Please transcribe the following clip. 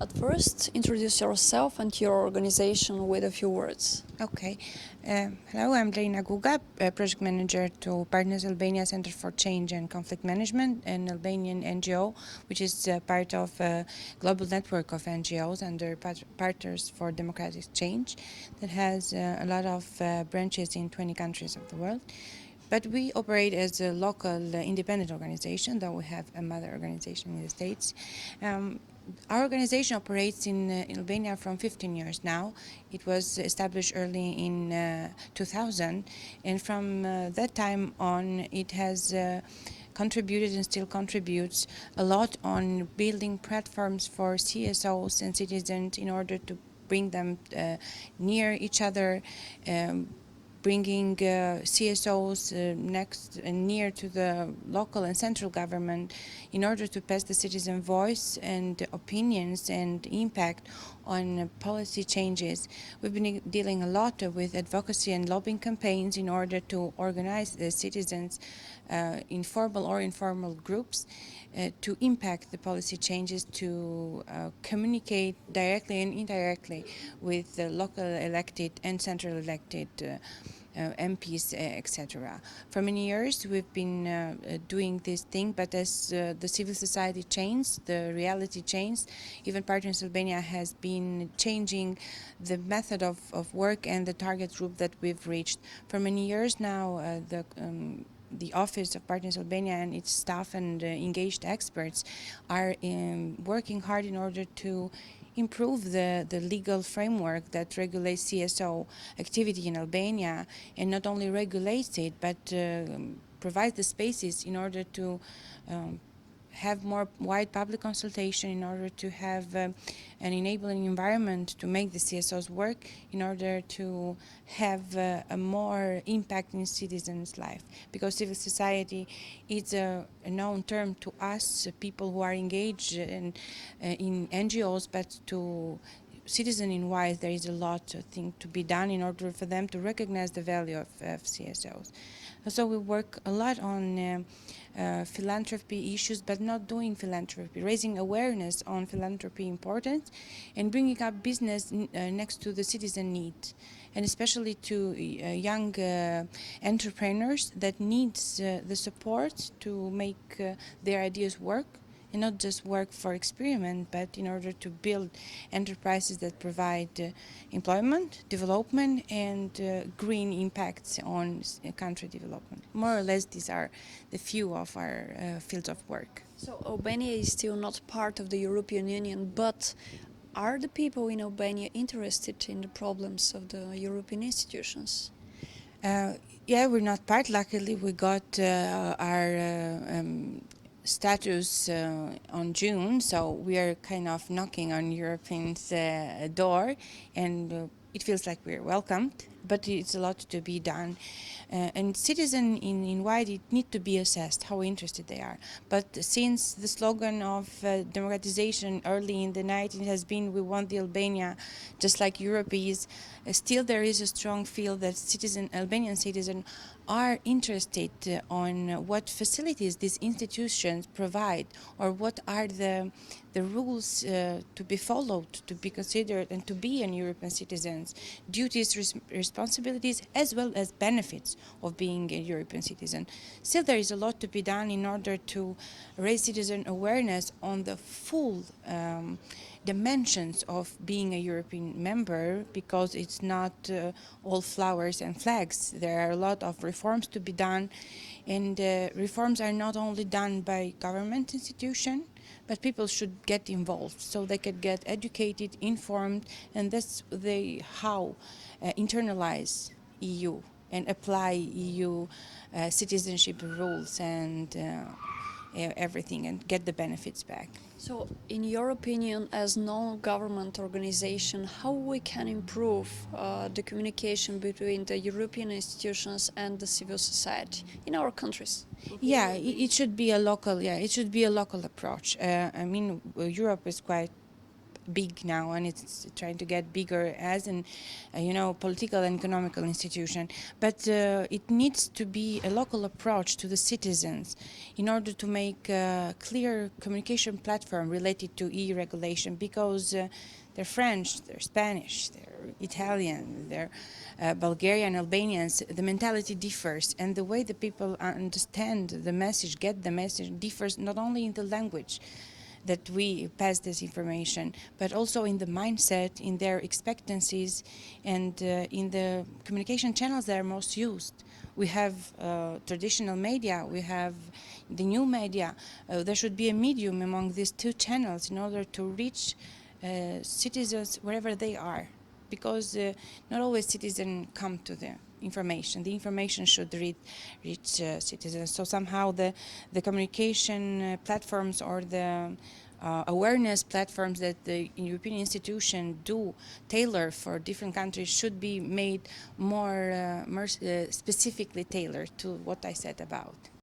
At first, introduce yourself and your organization with a few words. Okay. Hello, I'm Blerina Guga, project manager to Partners Albania Center for Change and Conflict Management, an Albanian NGO, which is part of a global network of NGOs under Partners for Democratic Change that has a lot of branches in 20 countries of the world. But we operate as a local independent organization, though we have a mother organization in the States. Our organization operates in Albania from 15 years now. It was established early in 2000, and from that time on, it has contributed and still contributes a lot on building platforms for CSOs and citizens in order to bring them near each other, bringing CSOs next and near to the local and central government in order to pass the citizen voice and opinions and impact on policy changes. We've been dealing a lot with advocacy and lobbying campaigns in order to organize the citizens in formal or informal groups to impact the policy changes, to communicate directly and indirectly with the local elected and central elected MPs, etc. For many years, we've been doing this thing, but as the civil society changed, the reality changed, even Partners Albania has been changing the method of work and the target group that we've reached. For many years now, the Office of Partners Albania and its staff and engaged experts are working hard in order to improve the legal framework that regulates CSO activity in Albania, and not only regulates it, but provides the spaces in order to have more wide public consultation, in order to have an enabling environment to make the CSOs work, in order to have a more impact in citizens' life. Because civil society is a known term to us, people who are engaged in NGOs, but to citizen-wise, there is a lot of things to be done in order for them to recognize the value of CSOs. So we work a lot on philanthropy issues, but not doing philanthropy, raising awareness on philanthropy importance and bringing up business next to the citizen need, and especially to young entrepreneurs that needs the support to make their ideas work, and not just work for experiment, but in order to build enterprises that provide employment, development, and green impacts on country development. More or less, these are the few of our fields of work. So Albania is still not part of the European Union, but are the people in Albania interested in the problems of the European institutions? Yeah, we're not part. Luckily, we got our status on June, so we are kind of knocking on Europeans' door, and it feels like we're welcomed, but it's a lot to be done. And citizens in wide, it need to be assessed how interested they are. But since the slogan of democratization early in the night, it has been, we want the Albania just like Europe is, still there is a strong feel that Albanian citizens are interested on what facilities these institutions provide, or what are the rules to be followed, to be considered, and to be an European citizens, duties, responsibilities, as well as benefits of being a European citizen. Still, there is a lot to be done in order to raise citizen awareness on the full dimensions of being a European member, because it's not all flowers and flags. There are a lot of reforms to be done, and reforms are not only done by government institution, but people should get involved so they could get educated, informed, and that's how internalize EU and apply EU citizenship rules and everything, and get the benefits back. So, in your opinion, as non-government organization, how we can improve the communication between the European institutions and the civil society in our countries? Yeah, it should be a local. Yeah, it should be a local approach. I mean, Europe is quite big now, and it's trying to get bigger as an, political and economical institution. But it needs to be a local approach to the citizens in order to make a clear communication platform related to EU regulation, because they're French, they're Spanish, they're Italian, they're Bulgarian, Albanians. The mentality differs, and the way the people understand the message, get the message, differs not only in the language that we pass this information, but also in the mindset, in their expectancies, and in the communication channels that are most used. We have traditional media, we have the new media. There should be a medium among these two channels in order to reach citizens wherever they are, because not always citizens come to the information. The information should reach citizens. So somehow the communication platforms or the awareness platforms that the European institutions do tailor for different countries should be made more specifically tailored to what I said about.